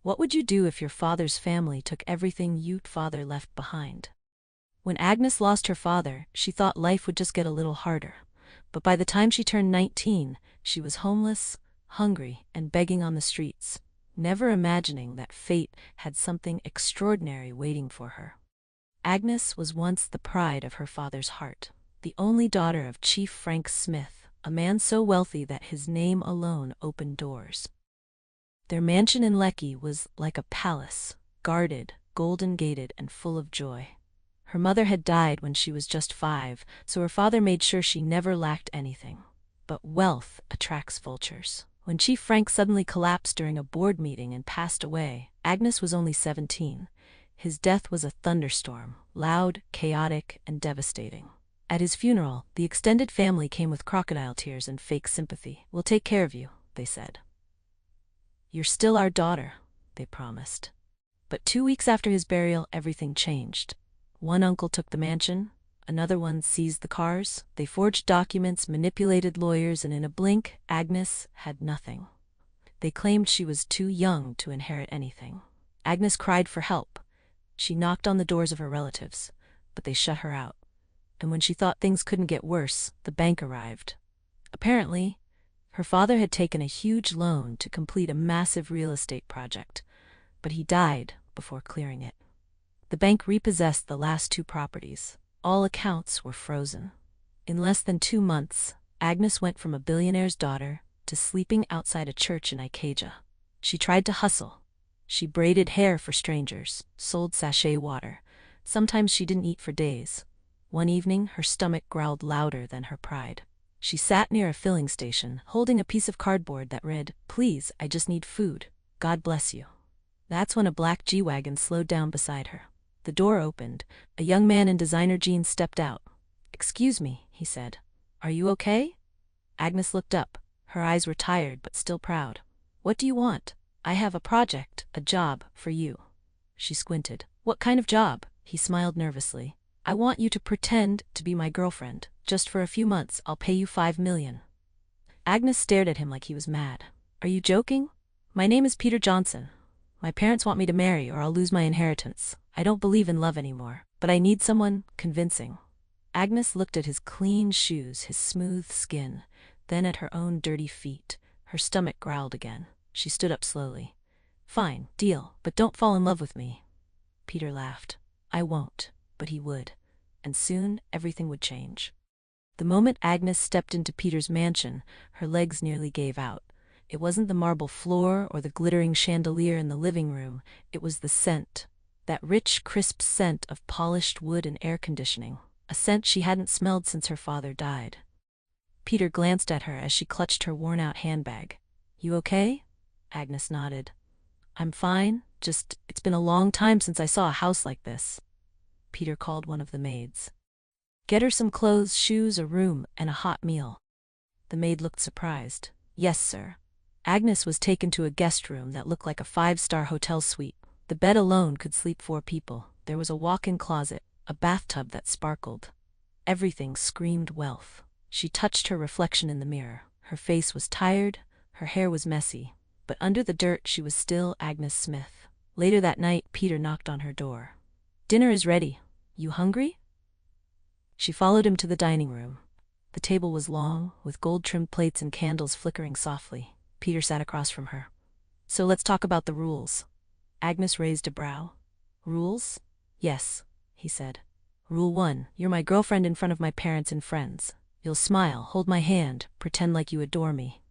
What would you do if your father's family took everything your father left behind? When Agnes lost her father, she thought life would just get a little harder. But by the time she turned 19, she was homeless, hungry, and begging on the streets, never imagining that fate had something extraordinary waiting for her. Agnes was once the pride of her father's heart, the only daughter of Chief Frank Smith, a man so wealthy that his name alone opened doors. Their mansion in Lekki was like a palace, guarded, golden-gated, and full of joy. Her mother had died when she was just 5, so her father made sure she never lacked anything. But wealth attracts vultures. When Chief Frank suddenly collapsed during a board meeting and passed away, Agnes was only 17. His death was a thunderstorm, loud, chaotic, and devastating. At his funeral, the extended family came with crocodile tears and fake sympathy. "We'll take care of you," they said. "You're still our daughter," they promised. But 2 weeks after his burial, everything changed. One uncle took the mansion, another one seized the cars. They forged documents, manipulated lawyers, and in a blink, Agnes had nothing. They claimed she was too young to inherit anything. Agnes cried for help. She knocked on the doors of her relatives, but they shut her out. And when she thought things couldn't get worse, the bank arrived. Apparently, her father had taken a huge loan to complete a massive real estate project, but he died before clearing it. The bank repossessed the last 2 properties. All accounts were frozen. In less than 2 months, Agnes went from a billionaire's daughter to sleeping outside a church in Ikeja. She tried to hustle. She braided hair for strangers, sold sachet water. Sometimes she didn't eat for days. One evening, her stomach growled louder than her pride. She sat near a filling station, holding a piece of cardboard that read, "Please, I just need food. God bless you." That's when a black G-Wagon slowed down beside her. The door opened. A young man in designer jeans stepped out. "Excuse me," he said. "Are you okay?" Agnes looked up. Her eyes were tired but still proud. "What do you want?" "I have a project, a job, for you." She squinted. "What kind of job?" He smiled nervously. "I want you to pretend to be my girlfriend. Just for a few months, I'll pay you 5 million. Agnes stared at him like he was mad. "Are you joking? My name is Peter Johnson. My parents want me to marry or I'll lose my inheritance. I don't believe in love anymore, but I need someone convincing." Agnes looked at his clean shoes, his smooth skin, then at her own dirty feet. Her stomach growled again. She stood up slowly. "Fine, deal, but don't fall in love with me." Peter laughed. "I won't," but he would. And soon everything would change. The moment Agnes stepped into Peter's mansion, her legs nearly gave out. It wasn't the marble floor or the glittering chandelier in the living room. It was the scent. That rich, crisp scent of polished wood and air conditioning. A scent she hadn't smelled since her father died. Peter glanced at her as she clutched her worn-out handbag. "You okay?" Agnes nodded. "I'm fine, just it's been a long time since I saw a house like this." Peter called one of the maids. "Get her some clothes, shoes, a room, and a hot meal." The maid looked surprised. "Yes, sir." Agnes was taken to a guest room that looked like a 5-star hotel suite. The bed alone could sleep 4 people. There was a walk-in closet, a bathtub that sparkled. Everything screamed wealth. She touched her reflection in the mirror. Her face was tired, her hair was messy, but under the dirt she was still Agnes Smith. Later that night, Peter knocked on her door. "Dinner is ready. You hungry?" She followed him to the dining room. The table was long, with gold-trimmed plates and candles flickering softly. Peter sat across from her. "So let's talk about the rules." Agnes raised a brow. "Rules?" "Yes," he said. "Rule 1, you're my girlfriend in front of my parents and friends. You'll smile, hold my hand, pretend like you adore me."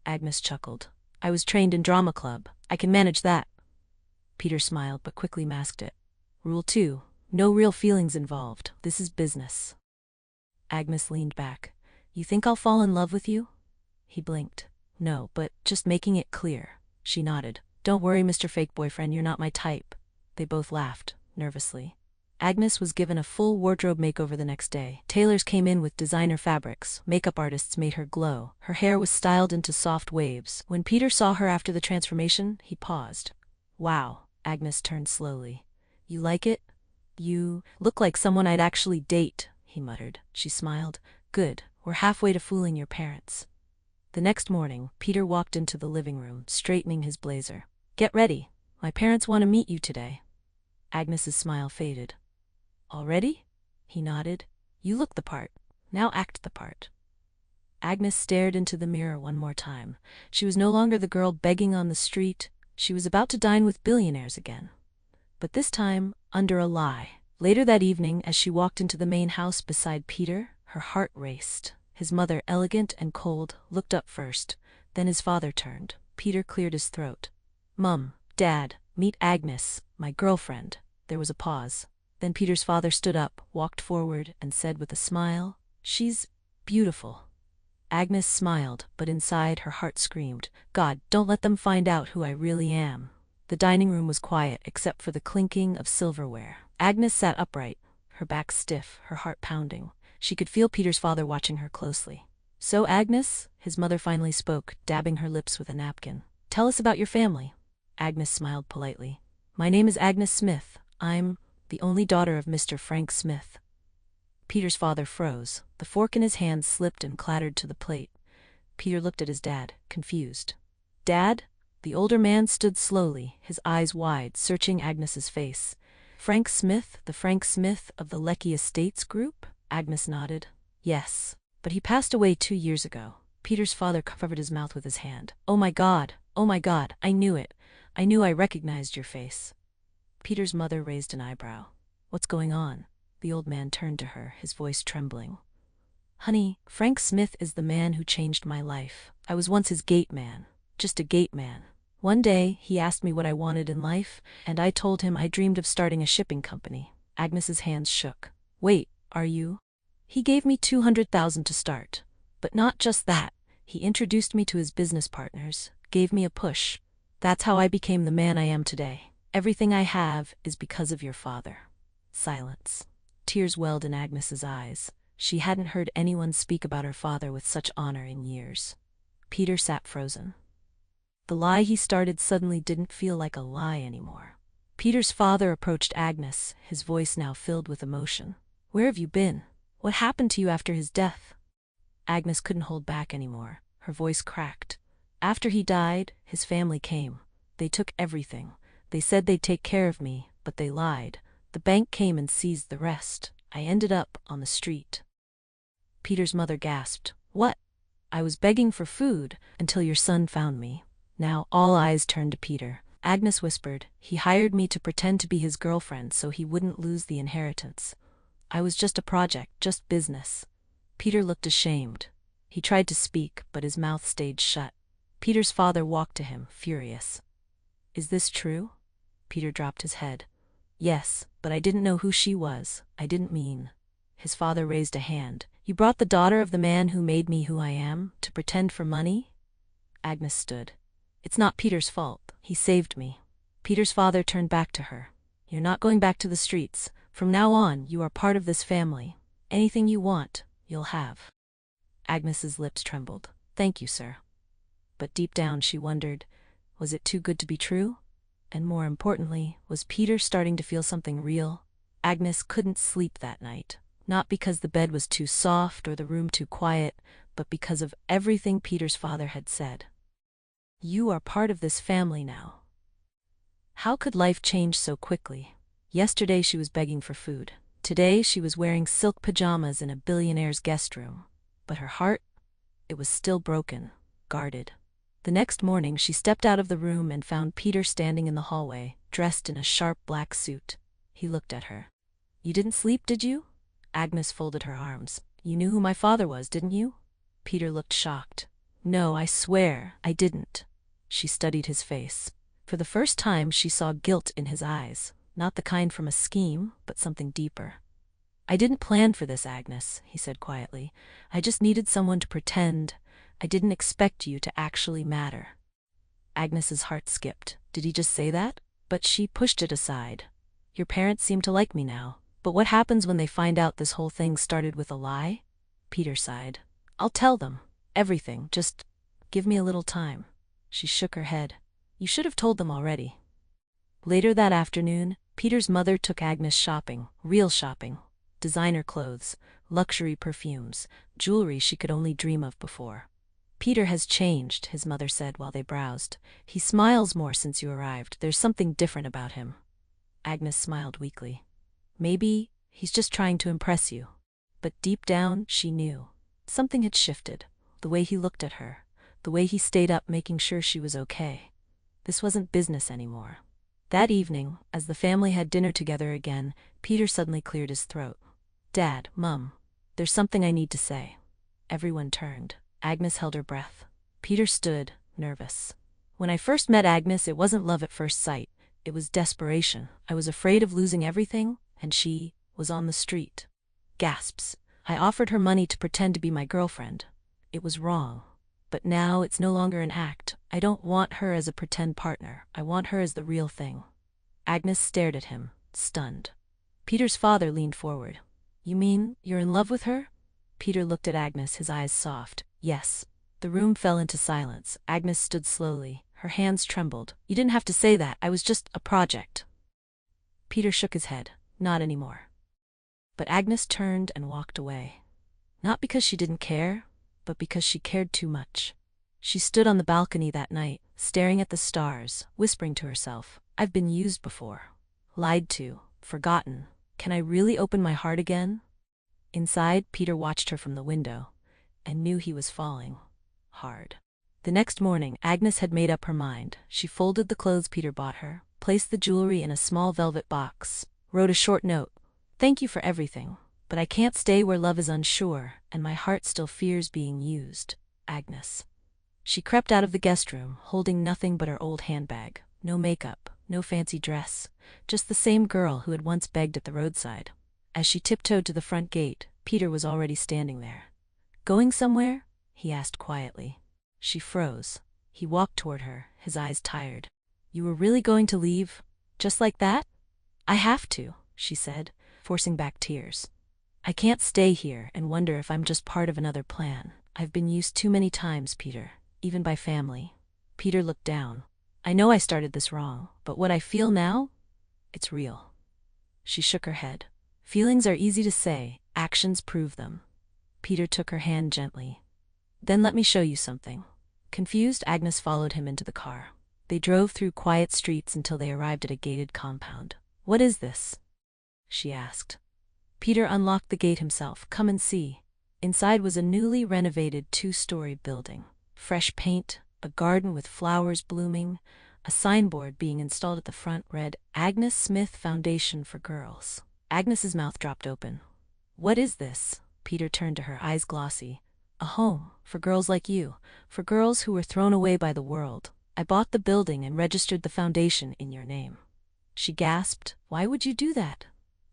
Agnes chuckled. "I was trained in drama club. I can manage that." Peter smiled but quickly masked it. "Rule 2, no real feelings involved. This is business." Agnes leaned back. "You think I'll fall in love with you?" He blinked. "No, but just making it clear." She nodded. "Don't worry, Mr. Fake Boyfriend, you're not my type." They both laughed, nervously. Agnes was given a full wardrobe makeover the next day. Tailors came in with designer fabrics. Makeup artists made her glow. Her hair was styled into soft waves. When Peter saw her after the transformation, he paused. "Wow," Agnes turned slowly. "You like it? You look like someone I'd actually date," he muttered. She smiled. "Good, we're halfway to fooling your parents." The next morning, Peter walked into the living room, straightening his blazer. Get ready. My parents want to meet you today. Agnes's smile faded. Already? He nodded. You look the part. Now act the part. Agnes stared into the mirror one more time. She was no longer the girl begging on the street. She was about to dine with billionaires again. But this time, under a lie. Later that evening, as she walked into the main house beside Peter, her heart raced. His mother, elegant and cold, looked up first. Then his father turned. Peter cleared his throat. Mum, Dad, meet Agnes, my girlfriend. There was a pause. Then Peter's father stood up, walked forward, and said with a smile, She's beautiful. Agnes smiled, but inside her heart screamed, God, don't let them find out who I really am. The dining room was quiet, except for the clinking of silverware. Agnes sat upright, her back stiff, her heart pounding. She could feel Peter's father watching her closely. So, Agnes, his mother finally spoke, dabbing her lips with a napkin. Tell us about your family. Agnes smiled politely. My name is Agnes Smith. I'm the only daughter of Mr. Frank Smith. Peter's father froze. The fork in his hand slipped and clattered to the plate. Peter looked at his dad, confused. Dad? The older man stood slowly, his eyes wide, searching Agnes's face. Frank Smith, the Frank Smith of the Lecky Estates Group? Agnes nodded. Yes, but he passed away 2 years ago. Peter's father covered his mouth with his hand. Oh my God, I knew it. I knew I recognized your face. Peter's mother raised an eyebrow. What's going on? The old man turned to her, his voice trembling. Honey, Frank Smith is the man who changed my life. I was once his gate man. Just a gate man. One day, he asked me what I wanted in life, and I told him I dreamed of starting a shipping company. Agnes's hands shook. Wait, are you? He gave me $200,000 to start. But not just that. He introduced me to his business partners, gave me a push. That's how I became the man I am today. Everything I have is because of your father. Silence. Tears welled in Agnes's eyes. She hadn't heard anyone speak about her father with such honor in years. Peter sat frozen. The lie he started suddenly didn't feel like a lie anymore. Peter's father approached Agnes, his voice now filled with emotion. Where have you been? What happened to you after his death? Agnes couldn't hold back anymore. Her voice cracked. After he died, his family came. They took everything. They said they'd take care of me, but they lied. The bank came and seized the rest. I ended up on the street. Peter's mother gasped. What? I was begging for food until your son found me. Now all eyes turned to Peter. Agnes whispered, he hired me to pretend to be his girlfriend so he wouldn't lose the inheritance. I was just a project, just business. Peter looked ashamed. He tried to speak, but his mouth stayed shut. Peter's father walked to him, furious. Is this true? Peter dropped his head. Yes, but I didn't know who she was. I didn't mean. His father raised a hand. You brought the daughter of the man who made me who I am, to pretend for money? Agnes stood. It's not Peter's fault. He saved me. Peter's father turned back to her. You're not going back to the streets. From now on, you are part of this family. Anything you want, you'll have. Agnes's lips trembled. Thank you, sir. But deep down she wondered, was it too good to be true? And more importantly, was Peter starting to feel something real? Agnes couldn't sleep that night. Not because the bed was too soft or the room too quiet, but because of everything Peter's father had said. You are part of this family now. How could life change so quickly? Yesterday she was begging for food. Today she was wearing silk pajamas in a billionaire's guest room. But her heart? It was still broken, guarded. The next morning she stepped out of the room and found Peter standing in the hallway, dressed in a sharp black suit. He looked at her. You didn't sleep, did you? Agnes folded her arms. You knew who my father was, didn't you? Peter looked shocked. No, I swear, I didn't. She studied his face. For the first time she saw guilt in his eyes, not the kind from a scheme, but something deeper. I didn't plan for this, Agnes, he said quietly. I just needed someone to pretend. I didn't expect you to actually matter. Agnes's heart skipped. Did he just say that? But she pushed it aside. Your parents seem to like me now. But what happens when they find out this whole thing started with a lie? Peter sighed. I'll tell them. Everything. Just give me a little time. She shook her head. You should have told them already. Later that afternoon, Peter's mother took Agnes shopping, real shopping. Designer clothes, luxury perfumes, jewelry she could only dream of before. Peter has changed, his mother said while they browsed. He smiles more since you arrived. There's something different about him. Agnes smiled weakly. Maybe he's just trying to impress you. But deep down, she knew. Something had shifted. The way he looked at her. The way he stayed up making sure she was okay. This wasn't business anymore. That evening, as the family had dinner together again, Peter suddenly cleared his throat. Dad, Mum, there's something I need to say. Everyone turned. Agnes held her breath. Peter stood, nervous. When I first met Agnes, it wasn't love at first sight. It was desperation. I was afraid of losing everything, and she was on the street. Gasps. I offered her money to pretend to be my girlfriend. It was wrong. But now it's no longer an act. I don't want her as a pretend partner. I want her as the real thing. Agnes stared at him, stunned. Peter's father leaned forward. You mean you're in love with her? Peter looked at Agnes, his eyes soft. Yes. The room fell into silence. Agnes stood slowly. Her hands trembled. You didn't have to say that. I was just a project. Peter shook his head. Not anymore. But Agnes turned and walked away. Not because she didn't care, but because she cared too much. She stood on the balcony that night, staring at the stars, whispering to herself, I've been used before. Lied to. Forgotten. Can I really open my heart again? Inside, Peter watched her from the window, and knew he was falling. Hard. The next morning, Agnes had made up her mind. She folded the clothes Peter bought her, placed the jewelry in a small velvet box, wrote a short note. Thank you for everything, but I can't stay where love is unsure, and my heart still fears being used. Agnes. She crept out of the guest room, holding nothing but her old handbag. No makeup, no fancy dress, just the same girl who had once begged at the roadside. As she tiptoed to the front gate, Peter was already standing there. Going somewhere? He asked quietly. She froze. He walked toward her, his eyes tired. You were really going to leave? Just like that? I have to, she said, forcing back tears. I can't stay here and wonder if I'm just part of another plan. I've been used too many times, Peter, even by family. Peter looked down. I know I started this wrong, but what I feel now? It's real. She shook her head. Feelings are easy to say, actions prove them. Peter took her hand gently. Then let me show you something. Confused, Agnes followed him into the car. They drove through quiet streets until they arrived at a gated compound. What is this? She asked. Peter unlocked the gate himself. Come and see. Inside was a newly renovated 2-story building. Fresh paint, a garden with flowers blooming, a signboard being installed at the front read, Agnes Smith Foundation for Girls. Agnes's mouth dropped open. What is this? Peter turned to her, eyes glossy. A home, for girls like you, for girls who were thrown away by the world. I bought the building and registered the foundation in your name. She gasped. Why would you do that?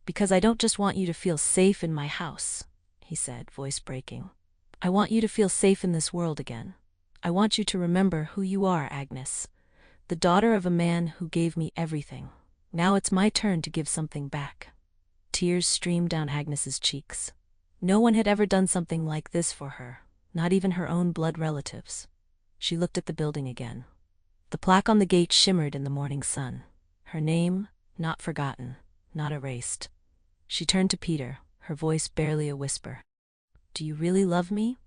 Because I don't just want you to feel safe in my house, he said, voice breaking. I want you to feel safe in this world again. I want you to remember who you are, Agnes. The daughter of a man who gave me everything. Now it's my turn to give something back. Tears streamed down Agnes's cheeks. No one had ever done something like this for her, not even her own blood relatives. She looked at the building again. The plaque on the gate shimmered in the morning sun. Her name, not forgotten, not erased. She turned to Peter, her voice barely a whisper. Do you really love me?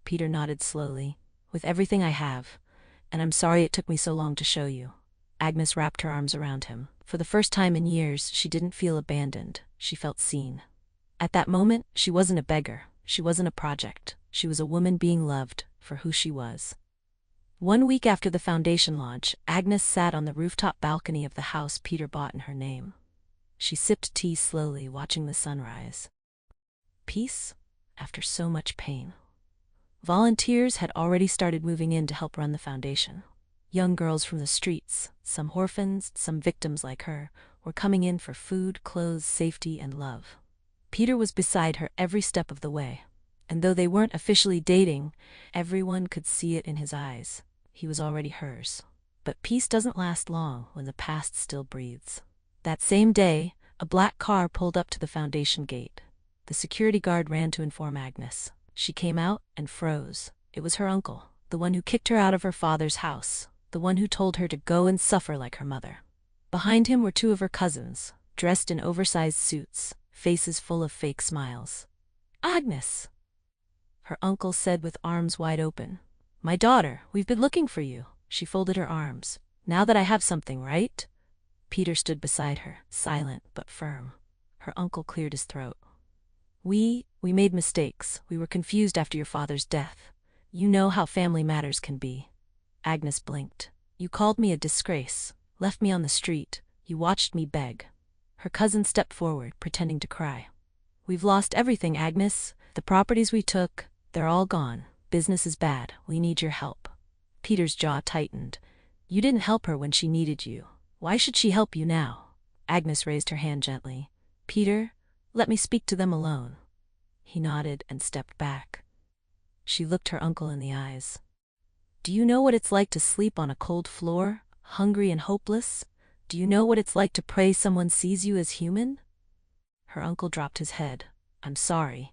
Peter nodded slowly. With everything I have, and I'm sorry it took me so long to show you. Agnes wrapped her arms around him. For the first time in years, she didn't feel abandoned. She felt seen. At that moment, she wasn't a beggar. She wasn't a project. She was a woman being loved for who she was. 1 week after the foundation launch, Agnes sat on the rooftop balcony of the house Peter bought in her name. She sipped tea slowly, watching the sunrise. Peace? After so much pain. Volunteers had already started moving in to help run the foundation. Young girls from the streets, some orphans, some victims like her, were coming in for food, clothes, safety, and love. Peter was beside her every step of the way, and though they weren't officially dating, everyone could see it in his eyes. He was already hers. But peace doesn't last long when the past still breathes. That same day, a black car pulled up to the foundation gate. The security guard ran to inform Agnes. She came out and froze. It was her uncle, the one who kicked her out of her father's house, the one who told her to go and suffer like her mother. Behind him were 2 of her cousins, dressed in oversized suits, faces full of fake smiles. Agnes! Her uncle said with arms wide open. My daughter, we've been looking for you. She folded her arms. Now that I have something, right? Peter stood beside her, silent but firm. Her uncle cleared his throat. We made mistakes. We were confused after your father's death. You know how family matters can be. Agnes blinked. You called me a disgrace, left me on the street. You watched me beg. Her cousin stepped forward, pretending to cry. We've lost everything, Agnes. The properties we took, they're all gone. Business is bad. We need your help. Peter's jaw tightened. You didn't help her when she needed you. Why should she help you now? Agnes raised her hand gently. Peter, let me speak to them alone. He nodded and stepped back. She looked her uncle in the eyes. Do you know what it's like to sleep on a cold floor, hungry and hopeless? Do you know what it's like to pray someone sees you as human? Her uncle dropped his head. I'm sorry.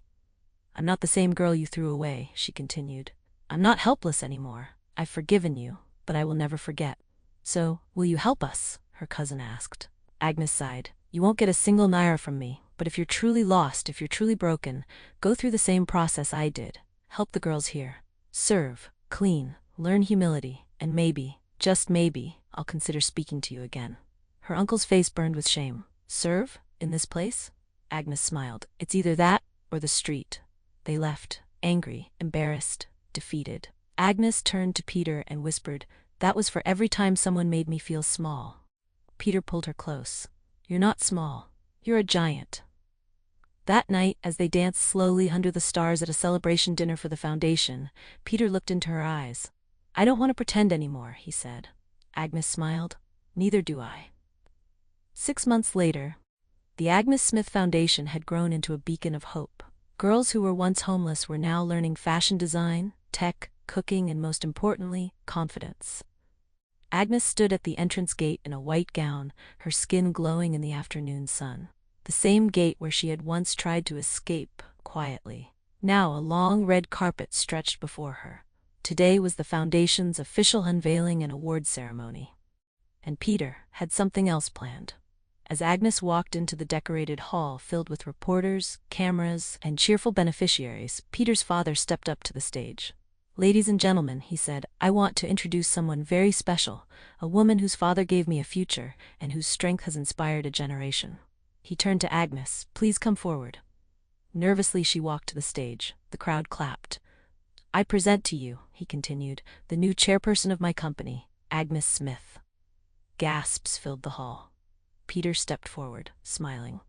I'm not the same girl you threw away, she continued. I'm not helpless anymore. I've forgiven you, but I will never forget. So, will you help us? Her cousin asked. Agnes sighed. You won't get a single naira from me, but if you're truly lost, if you're truly broken, go through the same process I did. Help the girls here. Serve, clean, learn humility, and maybe, just maybe, I'll consider speaking to you again. Her uncle's face burned with shame. Serve? In this place? Agnes smiled. It's either that or the street. They left, angry, embarrassed, defeated. Agnes turned to Peter and whispered, That was for every time someone made me feel small. Peter pulled her close. You're not small. You're a giant. That night, as they danced slowly under the stars at a celebration dinner for the foundation, Peter looked into her eyes. I don't want to pretend anymore, he said. Agnes smiled. Neither do I. 6 months later, the Agnes Smith Foundation had grown into a beacon of hope. Girls who were once homeless were now learning fashion design, tech, cooking, and most importantly, confidence. Agnes stood at the entrance gate in a white gown, her skin glowing in the afternoon sun. The same gate where she had once tried to escape quietly. Now a long red carpet stretched before her. Today was the foundation's official unveiling and award ceremony. And Peter had something else planned. As Agnes walked into the decorated hall filled with reporters, cameras, and cheerful beneficiaries, Peter's father stepped up to the stage. Ladies and gentlemen, he said, I want to introduce someone very special, a woman whose father gave me a future and whose strength has inspired a generation. He turned to Agnes. Please come forward. Nervously she walked to the stage. The crowd clapped. I present to you, he continued, the new chairperson of my company, Agnes Smith. Gasps filled the hall. Peter stepped forward, smiling.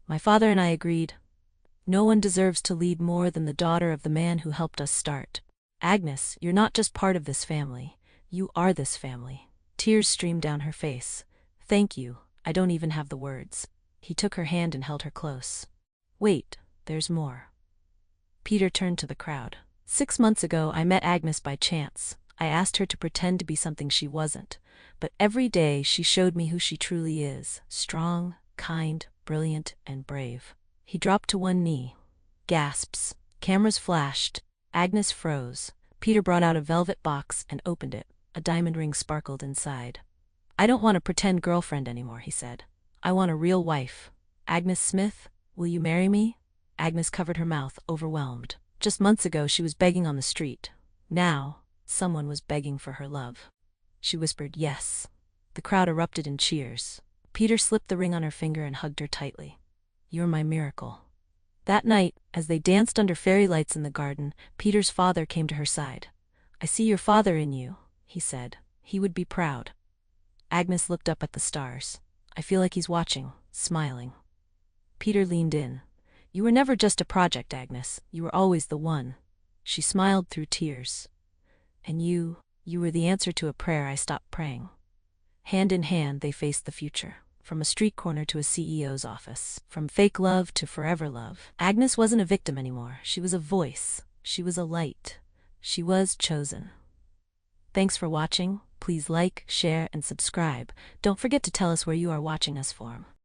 My father and I agreed. No one deserves to lead more than the daughter of the man who helped us start. Agnes, you're not just part of this family. You are this family. Tears streamed down her face. Thank you. I don't even have the words. He took her hand and held her close. Wait, there's more. Peter turned to the crowd. 6 months ago, I met Agnes by chance. I asked her to pretend to be something she wasn't. But every day she showed me who she truly is. Strong, kind, brilliant, and brave. He dropped to one knee. Gasps. Cameras flashed. Agnes froze. Peter brought out a velvet box and opened it. A diamond ring sparkled inside. I don't want a pretend girlfriend anymore, he said. I want a real wife. Agnes Smith, will you marry me? Agnes covered her mouth, overwhelmed. Just months ago she was begging on the street. Now, someone was begging for her love. She whispered, yes. The crowd erupted in cheers. Peter slipped the ring on her finger and hugged her tightly. You're my miracle. That night, as they danced under fairy lights in the garden, Peter's father came to her side. I see your father in you, he said. He would be proud. Agnes looked up at the stars. I feel like he's watching, smiling. Peter leaned in. You were never just a project, Agnes. You were always the one. She smiled through tears. And you were the answer to a prayer I stopped praying. Hand in hand, they faced the future. From a street corner to a CEO's office. From fake love to forever love. Agnes wasn't a victim anymore. She was a voice. She was a light. She was chosen. Thanks for watching. Please like, share, and subscribe. Don't forget to tell us where you are watching us from.